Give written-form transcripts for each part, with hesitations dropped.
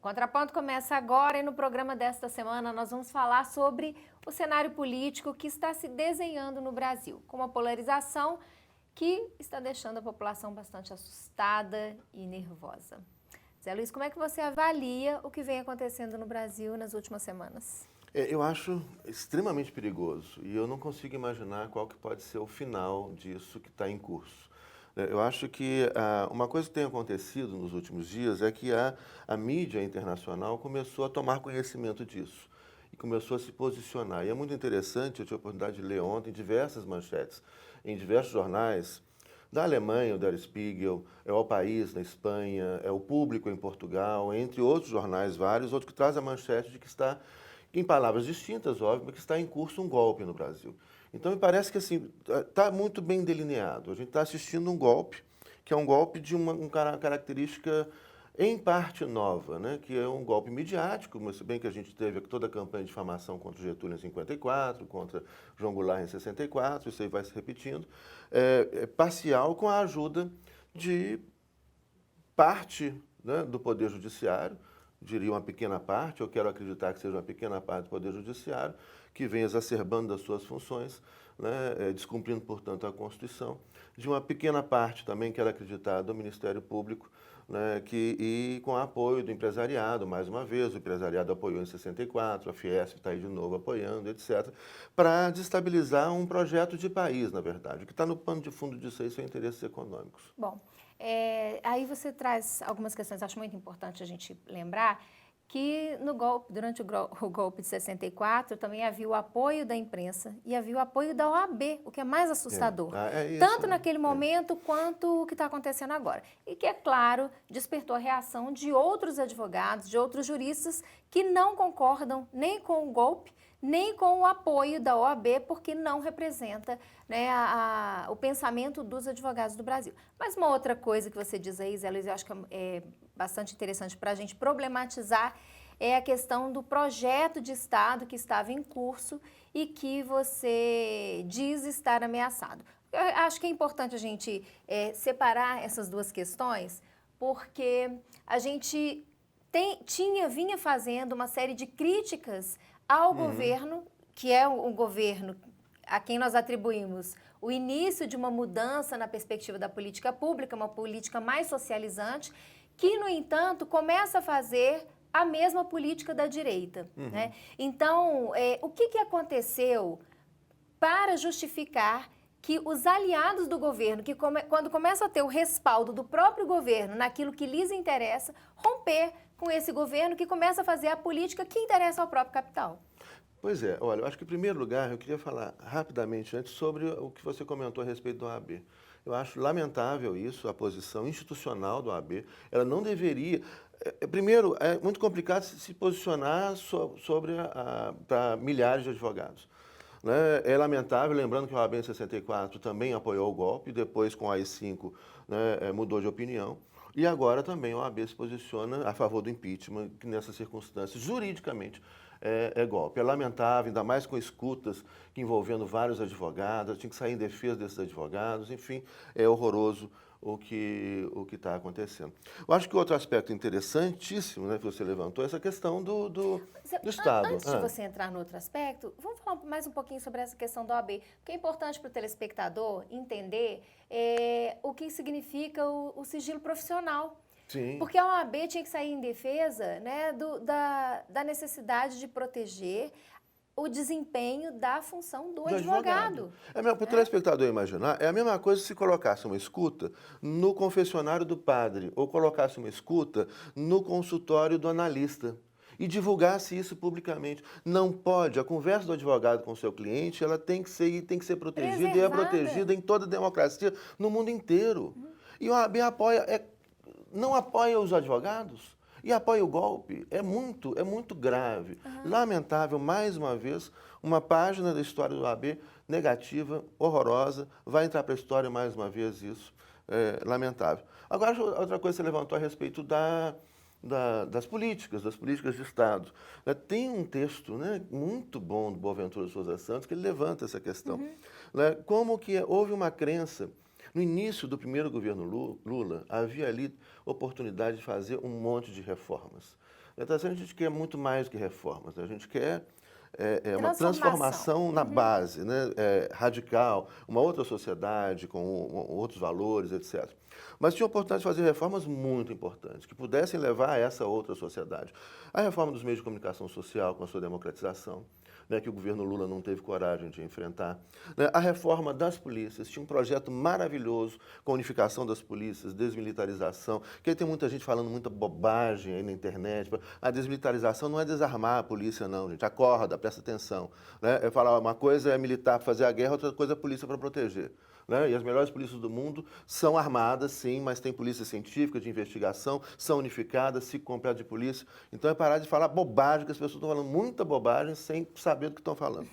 Contraponto começa agora e no programa desta semana nós vamos falar sobre o cenário político que está se desenhando no Brasil, com uma polarização que está deixando a população bastante assustada e nervosa. Zé Luiz, como é que você avalia o que vem acontecendo no Brasil nas últimas semanas? Eu acho extremamente perigoso e eu não consigo imaginar qual que pode ser o final disso que está em curso. Eu acho que uma coisa que tem acontecido nos últimos dias é que a mídia internacional começou a tomar conhecimento disso e começou a se posicionar. E é muito interessante, eu tive a oportunidade de ler ontem diversas manchetes em diversos jornais, da Alemanha, o Der Spiegel, é o País na Espanha, é o Público em Portugal, entre outros jornais vários, outros que trazem a manchete de que está, em palavras distintas, óbvio, mas que está em curso um golpe no Brasil. Então, me parece que assim está muito bem delineado. A gente está assistindo um golpe, que é um golpe de uma característica, em parte, nova, né? Que é um golpe midiático, mas se bem que a gente teve toda a campanha de difamação contra o Getúlio em 54, contra João Goulart em 64, isso aí vai se repetindo, parcial com a ajuda de parte, né, do Poder Judiciário, diria uma pequena parte, eu quero acreditar que seja uma pequena parte do Poder Judiciário, que vem exacerbando das suas funções, né, descumprindo, portanto, a Constituição, de uma pequena parte também, quero acreditar, do Ministério Público, né, e com apoio do empresariado, mais uma vez, o empresariado apoiou em 64, a Fiesp está aí de novo apoiando, etc., para desestabilizar um projeto de país, na verdade. O que está no pano de fundo disso aí são interesses econômicos. Bom, aí você traz algumas questões, acho muito importante a gente lembrar que no golpe, durante o golpe de 64 também havia o apoio da imprensa e havia o apoio da OAB, o que é mais assustador, É isso, tanto né? naquele momento quanto o que está acontecendo agora. E que, é claro, despertou a reação de outros advogados, de outros juristas que não concordam nem com o golpe, nem com o apoio da OAB, porque não representa, né, o pensamento dos advogados do Brasil. Mas uma outra coisa que você diz aí, Zé Luiz, eu acho que é bastante interessante para a gente problematizar, é a questão do projeto de Estado que estava em curso e que você diz estar ameaçado. Eu acho que é importante a gente separar essas duas questões, porque a gente vinha fazendo uma série de críticas ao governo, que é o governo a quem nós atribuímos o início de uma mudança na perspectiva da política pública, uma política mais socializante, que, no entanto, começa a fazer a mesma política da direita. Né? Então, o que aconteceu para justificar que os aliados do governo, que quando começam a ter o respaldo do próprio governo naquilo que lhes interessa, romper com esse governo que começa a fazer a política que interessa ao próprio capital? Pois é, olha, eu acho que em primeiro lugar eu queria falar rapidamente antes sobre o que você comentou a respeito do OAB. Eu acho lamentável isso, a posição institucional do OAB. Ela não deveria. Primeiro, é muito complicado se posicionar sobre para milhares de advogados. Né? É lamentável, lembrando que o OAB em 64 também apoiou o golpe, depois com a AI-5, né, mudou de opinião. E agora também o OAB se posiciona a favor do impeachment, que nessas circunstâncias, juridicamente, é golpe. É lamentável, ainda mais com escutas envolvendo vários advogados, tinha que sair em defesa desses advogados, enfim, é horroroso o que está acontecendo. Eu acho que outro aspecto interessantíssimo, né, que você levantou é essa questão do Estado. Antes de você entrar no outro aspecto, vamos falar mais um pouquinho sobre essa questão da OAB, porque é importante para o telespectador entender o que significa o sigilo profissional. Sim. Porque a OAB tinha que sair em defesa, né, da necessidade de proteger o desempenho da função do advogado. Para o telespectador imaginar, é a mesma coisa se colocasse uma escuta no confessionário do padre ou colocasse uma escuta no consultório do analista e divulgasse isso publicamente. Não pode, a conversa do advogado com o seu cliente, ela tem que ser protegida e é protegida em toda a democracia no mundo inteiro. E o OAB não apoia os advogados e apoia o golpe. É muito grave. Lamentável, mais uma vez, uma página da história do OAB negativa, horrorosa, vai entrar para a história mais uma vez isso. Lamentável. Agora, outra coisa que você levantou a respeito das políticas de Estado. Tem um texto, né, muito bom do Boaventura Souza Santos que ele levanta essa questão. Né, como que houve uma crença. No início do primeiro governo Lula, havia ali oportunidade de fazer um monte de reformas. Está certo, a gente quer muito mais do que reformas, né? A gente quer uma Transformação. transformação na base, né? Radical, uma outra sociedade com outros valores, etc. Mas tinha a oportunidade de fazer reformas muito importantes, que pudessem levar a essa outra sociedade. A reforma dos meios de comunicação social, com a sua democratização, né, que o governo Lula não teve coragem de enfrentar. Né, a reforma das polícias, tinha um projeto maravilhoso com a unificação das polícias, desmilitarização, que aí tem muita gente falando muita bobagem aí na internet. A desmilitarização não é desarmar a polícia, não, gente. Acorda, presta atenção. Né? É falar uma coisa é militar para fazer a guerra, outra coisa é a polícia para proteger. Né? E as melhores polícias do mundo são armadas, sim, mas tem polícia científica, de investigação, são unificadas, se compete de polícia. Então é parar de falar bobagem, que as pessoas estão falando muita bobagem sem saber do que estão falando.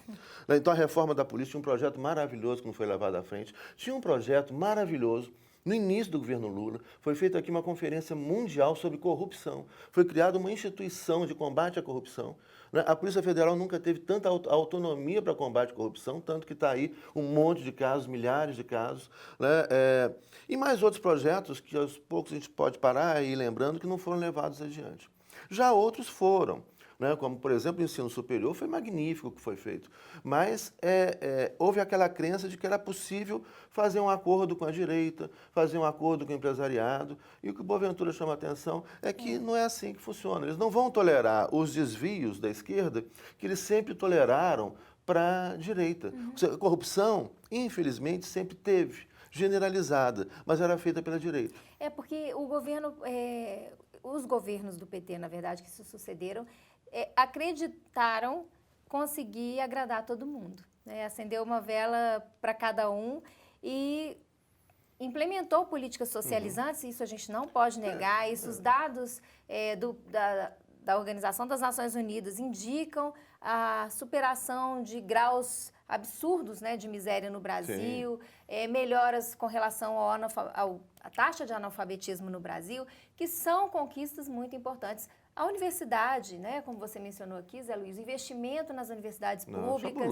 Né? Então a reforma da polícia tinha um projeto maravilhoso que não foi levado à frente. Tinha um projeto maravilhoso. No início do governo Lula, foi feita aqui uma conferência mundial sobre corrupção. Foi criada uma instituição de combate à corrupção. Né? A Polícia Federal nunca teve tanta autonomia para combate à corrupção, tanto que está aí um monte de casos, milhares de casos. Né? E mais outros projetos que aos poucos a gente pode parar e ir lembrando que não foram levados adiante. Já outros foram. Né, como, por exemplo, o ensino superior, foi magnífico o que foi feito. Mas houve aquela crença de que era possível fazer um acordo com a direita, fazer um acordo com o empresariado. E o que o Boaventura chama a atenção é que não é assim que funciona. Eles não vão tolerar os desvios da esquerda que eles sempre toleraram para a direita. A corrupção, infelizmente, sempre teve, generalizada, mas era feita pela direita. É porque o governo, os governos do PT, na verdade, que se sucederam, acreditaram conseguir agradar todo mundo, né? Acendeu uma vela para cada um e implementou políticas socializantes, isso a gente não pode negar, isso os dados da Organização das Nações Unidas indicam a superação de graus absurdos, né, de miséria no Brasil, melhoras com relação à taxa de analfabetismo no Brasil, que são conquistas muito importantes. A universidade, né, como você mencionou aqui, Zé Luiz, o investimento nas universidades públicas,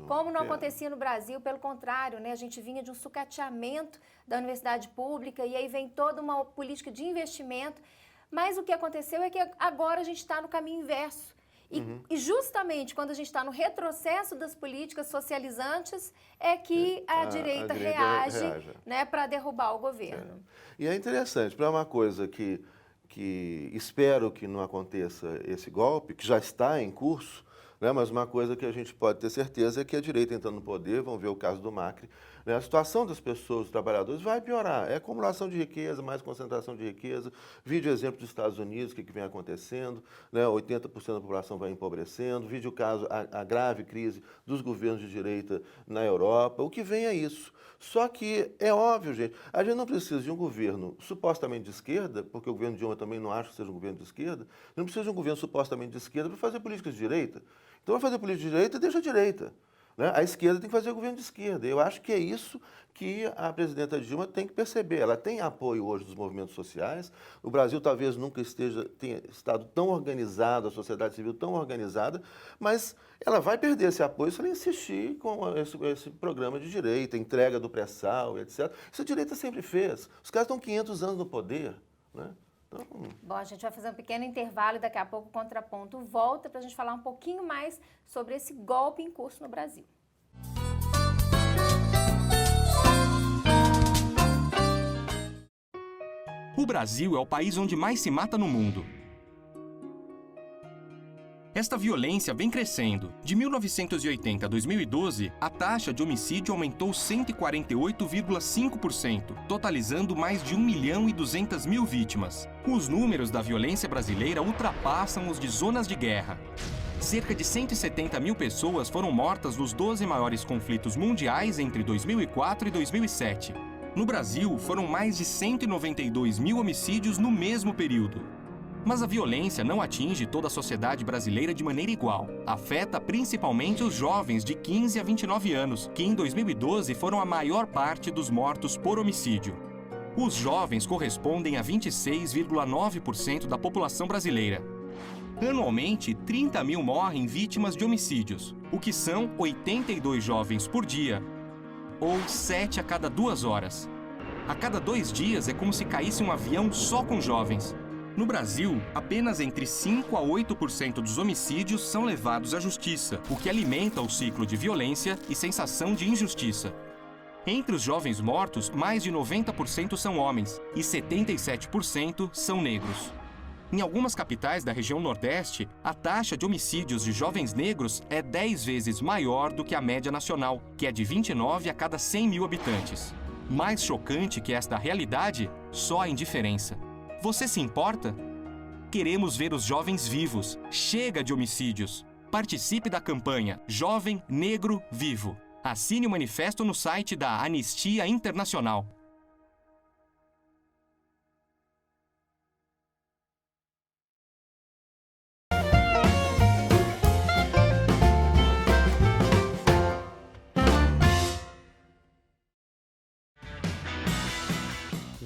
como não acontecia no Brasil, pelo contrário, né, a gente vinha de um sucateamento da universidade pública e aí vem toda uma política de investimento, mas o que aconteceu é que agora a gente está no caminho inverso. E justamente quando a gente está no retrocesso das políticas socializantes é que a direita reage. Né, para derrubar o governo. E é interessante, para uma coisa que espero que não aconteça esse golpe, que já está em curso, né, mas uma coisa que a gente pode ter certeza é que a direita entrando no poder, vamos ver o caso do Macri, né, a situação das pessoas, dos trabalhadores, vai piorar. É acumulação de riqueza, mais concentração de riqueza. Vídeo exemplo dos Estados Unidos, o que vem acontecendo, né, 80% da população vai empobrecendo. Vídeo o caso, a grave crise dos governos de direita na Europa. O que vem é isso. Só que é óbvio, gente, a gente não precisa de um governo supostamente de esquerda, porque o governo Dilma também não acha que seja um governo de esquerda, não precisa de um governo supostamente de esquerda para fazer políticas de direita. Então, vai fazer política de direita, deixa a direita. Né? A esquerda tem que fazer o governo de esquerda. Eu acho que é isso que a presidenta Dilma tem que perceber. Ela tem apoio hoje dos movimentos sociais. O Brasil talvez nunca tenha estado tão organizado, a sociedade civil tão organizada, mas ela vai perder esse apoio se ela insistir com esse programa de direita, entrega do pré-sal, etc. Isso a direita sempre fez. Os caras estão 500 anos no poder, né? Então... Bom, a gente vai fazer um pequeno intervalo e daqui a pouco o Contraponto volta para a gente falar um pouquinho mais sobre esse golpe em curso no Brasil. O Brasil é o país onde mais se mata no mundo. Esta violência vem crescendo. De 1980 a 2012, a taxa de homicídio aumentou 148,5%, totalizando mais de 1.200.000 vítimas. Os números da violência brasileira ultrapassam os de zonas de guerra. Cerca de 170.000 pessoas foram mortas nos 12 maiores conflitos mundiais entre 2004 e 2007. No Brasil, foram mais de 192.000 homicídios no mesmo período. Mas a violência não atinge toda a sociedade brasileira de maneira igual. Afeta principalmente os jovens de 15 a 29 anos, que em 2012 foram a maior parte dos mortos por homicídio. Os jovens correspondem a 26,9% da população brasileira. Anualmente, 30.000 morrem vítimas de homicídios, o que são 82 jovens por dia, ou 7 a cada 2 horas. A cada 2 dias é como se caísse um avião só com jovens. No Brasil, apenas entre 5 a 8% dos homicídios são levados à justiça, o que alimenta o ciclo de violência e sensação de injustiça. Entre os jovens mortos, mais de 90% são homens e 77% são negros. Em algumas capitais da região Nordeste, a taxa de homicídios de jovens negros é 10 vezes maior do que a média nacional, que é de 29 a cada 100 mil habitantes. Mais chocante que esta realidade, só a indiferença. Você se importa? Queremos ver os jovens vivos. Chega de homicídios. Participe da campanha Jovem Negro Vivo. Assine o manifesto no site da Anistia Internacional.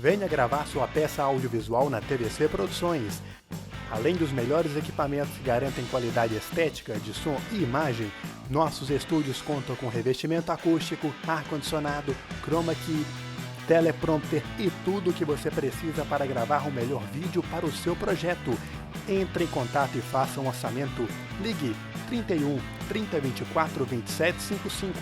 Venha gravar sua peça audiovisual na TVC Produções. Além dos melhores equipamentos que garantem qualidade estética de som e imagem, nossos estúdios contam com revestimento acústico, ar-condicionado, chroma key, teleprompter e tudo o que você precisa para gravar o melhor vídeo para o seu projeto. Entre em contato e faça um orçamento. Ligue 31 3024 2755.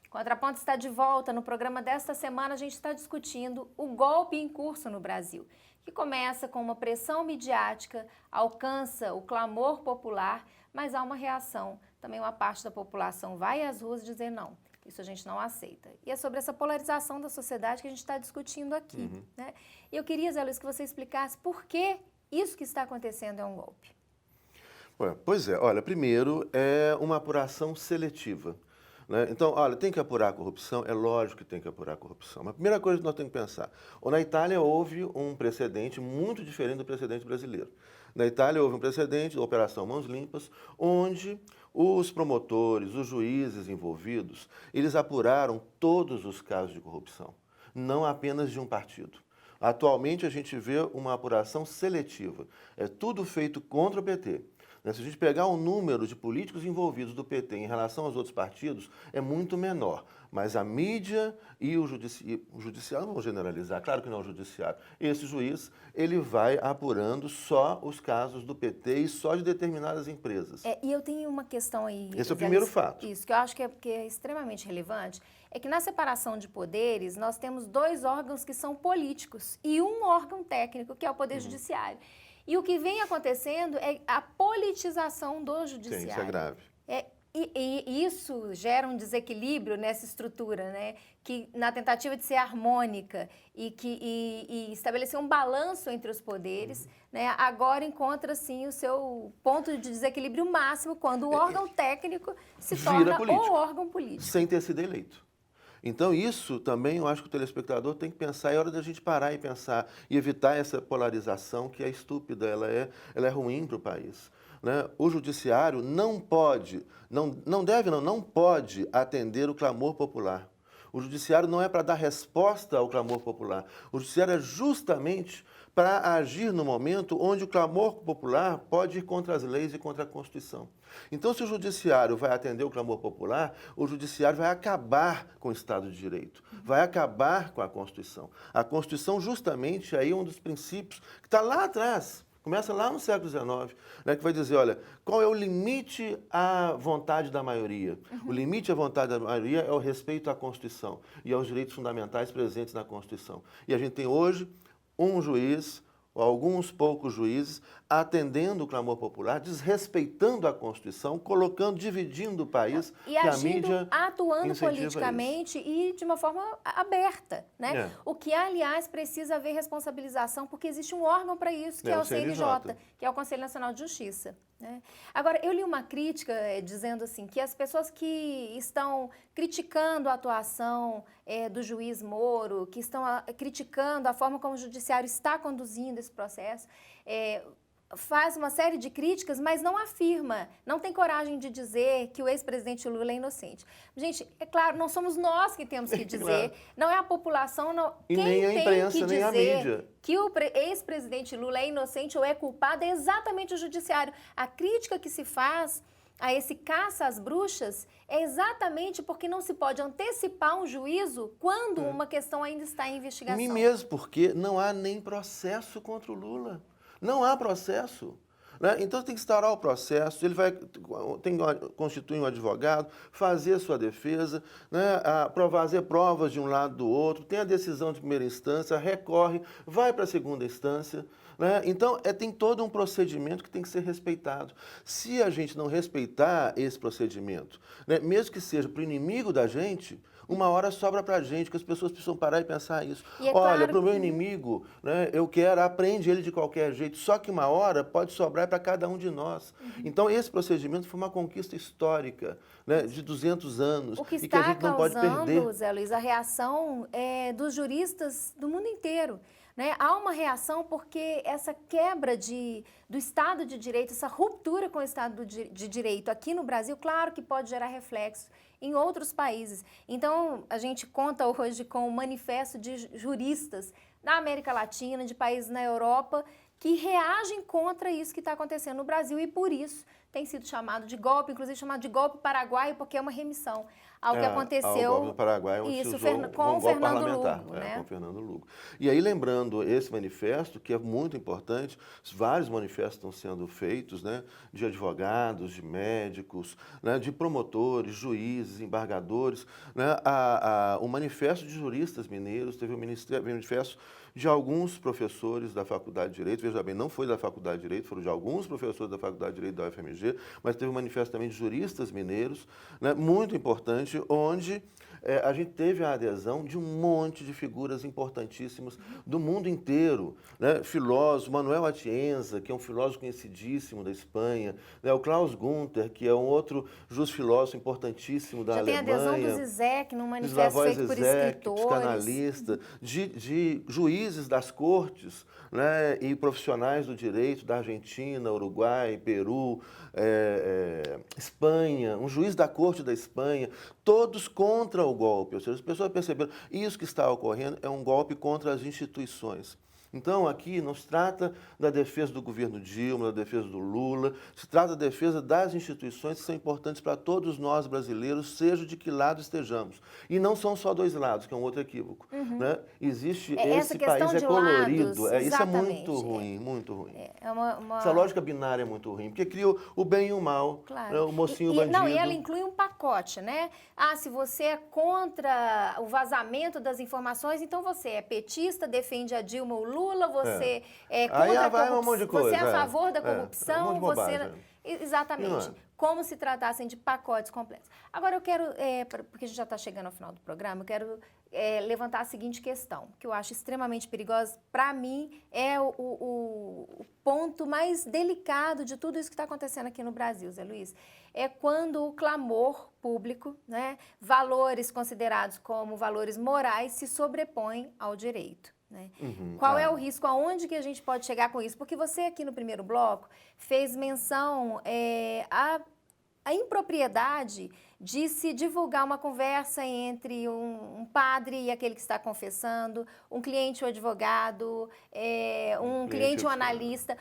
Contraponto está de volta. No programa desta semana, a gente está discutindo o golpe em curso no Brasil, que começa com uma pressão midiática, alcança o clamor popular, mas há uma reação. Também uma parte da população vai às ruas dizer não, isso a gente não aceita. E é sobre essa polarização da sociedade que a gente está discutindo aqui. Né? E eu queria, Zé Luiz, que você explicasse por que isso que está acontecendo é um golpe. Pois é, olha, primeiro é uma apuração seletiva. Então, olha, tem que apurar a corrupção? É lógico que tem que apurar a corrupção. Mas a primeira coisa que nós temos que pensar, na Itália houve um precedente muito diferente do precedente brasileiro. Na Itália houve um precedente da Operação Mãos Limpas, onde os promotores, os juízes envolvidos, eles apuraram todos os casos de corrupção, não apenas de um partido. Atualmente a gente vê uma apuração seletiva, é tudo feito contra o PT. Se a gente pegar o número de políticos envolvidos do PT em relação aos outros partidos, é muito menor. Mas a mídia e o judiciário, não vou generalizar, claro que não é o judiciário. Esse juiz, ele vai apurando só os casos do PT e só de determinadas empresas. E eu tenho uma questão aí... Esse é o primeiro fato. Isso, que eu acho que é extremamente relevante, é que na separação de poderes, nós temos dois órgãos que são políticos e um órgão técnico, que é o Poder Judiciário. E o que vem acontecendo é a politização do judiciário. Sim, isso é grave. E isso gera um desequilíbrio nessa estrutura, né? Que na tentativa de ser harmônica e estabelecer um balanço entre os poderes, né? Agora encontra, sim, o seu ponto de desequilíbrio máximo quando o órgão técnico se torna o órgão político. Sem ter sido eleito. Então, isso também eu acho que o telespectador tem que pensar, é hora da gente parar e pensar e evitar essa polarização que é estúpida, ela é ruim para o país. Né? O judiciário não pode atender o clamor popular. O judiciário não é para dar resposta ao clamor popular. O judiciário é justamente para agir no momento onde o clamor popular pode ir contra as leis e contra a Constituição. Então, se o judiciário vai atender o clamor popular, o judiciário vai acabar com o Estado de Direito, vai acabar com a Constituição. A Constituição, justamente, aí é um dos princípios que está lá atrás, começa lá no século XIX, né, que vai dizer, olha, qual é o limite à vontade da maioria? O limite à vontade da maioria é o respeito à Constituição e aos direitos fundamentais presentes na Constituição. E a gente tem hoje um juiz, ou alguns poucos juízes, atendendo o clamor popular, desrespeitando a Constituição, dividindo o país, e que a agindo, mídia atuando politicamente e de uma forma aberta, né? O que, aliás, precisa haver responsabilização, porque existe um órgão para isso, que é o CNJ, que é o Conselho Nacional de Justiça. Né? Agora, eu li uma crítica dizendo assim, que as pessoas que estão criticando a atuação do juiz Moro, que estão criticando a forma como o judiciário está conduzindo esse processo, faz uma série de críticas, mas não afirma, não tem coragem de dizer que o ex-presidente Lula é inocente. Gente, é claro, não somos nós que temos que dizer, claro. Não é a população, não. E quem nem a imprensa, tem que nem dizer a mídia. Que o ex-presidente Lula é inocente ou é culpado é exatamente o judiciário. A crítica que se faz a esse caça às bruxas é exatamente porque não se pode antecipar um juízo quando uma questão ainda está em investigação. Nem mesmo porque não há nem processo contra o Lula. Não há processo. Né? Então tem que instaurar o processo, ele tem que constituir um advogado, fazer a sua defesa, né? Fazer provas de um lado do outro, tem a decisão de primeira instância, recorre, vai para a segunda instância. Né? Então, tem todo um procedimento que tem que ser respeitado. Se a gente não respeitar esse procedimento, né, mesmo que seja para o inimigo da gente, uma hora sobra para a gente, que as pessoas precisam parar e pensar isso. Olha, para o meu inimigo, né, eu quero, aprende ele de qualquer jeito, só que uma hora pode sobrar para cada um de nós. Então, esse procedimento foi uma conquista histórica, né, de 200 anos, e que a gente não pode perder. O que está causando, Zé Luiz, a reação dos juristas do mundo inteiro. Né? Há uma reação porque essa quebra do Estado de Direito, essa ruptura com o Estado de Direito aqui no Brasil, claro que pode gerar reflexo em outros países. Então, a gente conta hoje com o manifesto de juristas da América Latina, de países na Europa, que reagem contra isso que está acontecendo no Brasil e, por isso, tem sido chamado de golpe, inclusive chamado de golpe paraguaio, porque é uma remissão ao que aconteceu ao golpe no Paraguai, onde isso, se usou com o Fernando parlamentar, Lugo. Né? Com o Fernando Lugo. E aí, lembrando esse manifesto, que é muito importante, vários manifestos estão sendo feitos, né, de advogados, de médicos, né, de promotores, juízes, embargadores. Né, o manifesto de juristas mineiros, teve um manifesto de alguns professores da Faculdade de Direito, veja bem, não foi da Faculdade de Direito, foram de alguns professores da Faculdade de Direito da UFMG, mas teve um manifesto também de juristas mineiros, né, muito importante, onde a gente teve a adesão de um monte de figuras importantíssimas do mundo inteiro, né? Filósofo, Manuel Atienza, que é um filósofo conhecidíssimo da Espanha, né? O Klaus Gunther, que é um outro filósofo importantíssimo da Alemanha. Já tem adesão do Zizek, num manifesto feito por escritores. Psicanalista, de juízes das cortes, né? E profissionais do direito da Argentina, Uruguai, Peru, Espanha, um juiz da corte da Espanha, todos contra o golpe. Ou seja, as pessoas perceberam, isso que está ocorrendo é um golpe contra as instituições. Então, aqui não se trata da defesa do governo Dilma, da defesa do Lula, se trata da defesa das instituições que são importantes para todos nós brasileiros, seja de que lado estejamos. E não são só dois lados, que é um outro equívoco. Né? Existe, esse país é colorido, isso é muito ruim, muito ruim. Essa lógica binária é muito ruim, porque cria o bem e o mal, claro. Né? O mocinho bandido. Não, e ela inclui um pacote, né? Se você é contra o vazamento das informações, então você é petista, defende a Dilma ou Lula, você é contra a corrupção, você é a favor da corrupção, você... Exatamente, como se tratassem de pacotes completos. Agora eu quero, porque a gente já está chegando ao final do programa, eu quero levantar a seguinte questão, que eu acho extremamente perigosa, para mim é o ponto mais delicado de tudo isso que está acontecendo aqui no Brasil, Zé Luiz. É quando o clamor público, né, valores considerados como valores morais, se sobrepõem ao direito. Né? Qual é o risco? Aonde que a gente pode chegar com isso? Porque você aqui no primeiro bloco fez menção à impropriedade de se divulgar uma conversa entre um padre e aquele que está confessando, um cliente ou advogado, um cliente ou analista.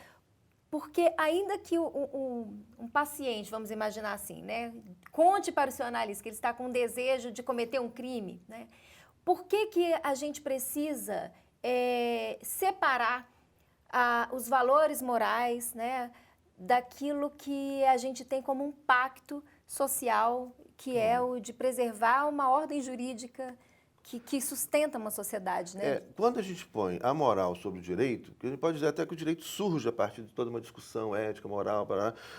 Porque ainda que um paciente, vamos imaginar assim, né, conte para o seu analista que ele está com um desejo de cometer um crime, né, por que a gente precisa separar os valores morais, né, daquilo que a gente tem como um pacto social, que é o de preservar uma ordem jurídica que sustenta uma sociedade, né? Quando a gente põe a moral sobre o direito, que a gente pode dizer até que o direito surge a partir de toda uma discussão ética, moral,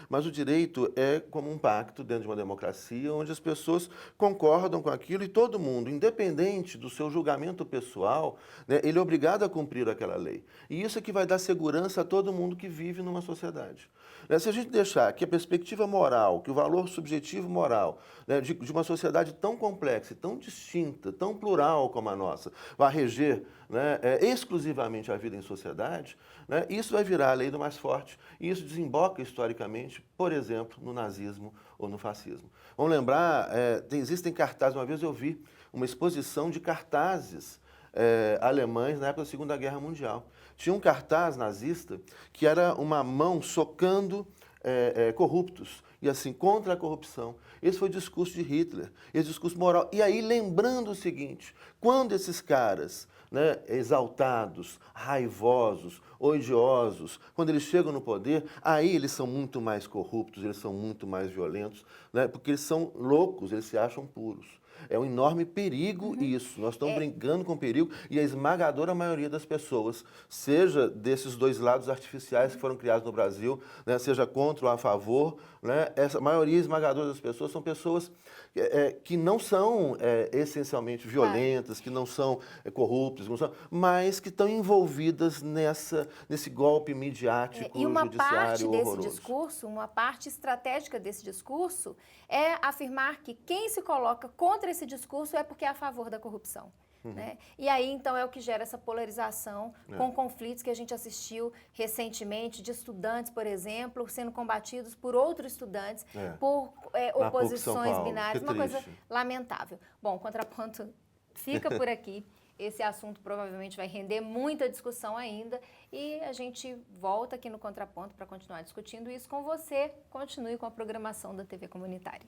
mas o direito é como um pacto dentro de uma democracia, onde as pessoas concordam com aquilo e todo mundo, independente do seu julgamento pessoal, né, ele é obrigado a cumprir aquela lei. E isso é que vai dar segurança a todo mundo que vive numa sociedade. Se a gente deixar que a perspectiva moral, que o valor subjetivo moral, né, de uma sociedade tão complexa, tão distinta, tão plural como a nossa, vai reger, né, exclusivamente a vida em sociedade, né, isso vai virar a lei do mais forte. E isso desemboca historicamente, por exemplo, no nazismo ou no fascismo. Vamos lembrar, existem cartazes, uma vez eu vi uma exposição de cartazes alemães na época da Segunda Guerra Mundial. Tinha um cartaz nazista que era uma mão socando corruptos. e assim, contra a corrupção. Esse foi o discurso de Hitler, esse discurso moral. E aí, lembrando o seguinte, quando esses caras, né, exaltados, raivosos, odiosos, quando eles chegam no poder, aí eles são muito mais corruptos, eles são muito mais violentos, né, porque eles são loucos, eles se acham puros. É um enorme perigo isso. Nós estamos brincando com perigo e a esmagadora maioria das pessoas, seja desses dois lados artificiais que foram criados no Brasil, né, seja contra ou a favor, né, essa maioria esmagadora das pessoas são pessoas que não são essencialmente violentas, que não são corruptas, mas que estão envolvidas nesse golpe midiático, e uma parte judiciário desse horroroso. discurso, uma parte estratégica desse discurso é afirmar que quem se coloca contra esse discurso é porque é a favor da corrupção. Né? E aí, então, é o que gera essa polarização com conflitos que a gente assistiu recentemente de estudantes, por exemplo, sendo combatidos por outros estudantes por oposições binárias, uma coisa lamentável. Bom, o Contraponto fica por aqui. Esse assunto provavelmente vai render muita discussão ainda e a gente volta aqui no Contraponto para continuar discutindo isso com você. Continue com a programação da TV Comunitária.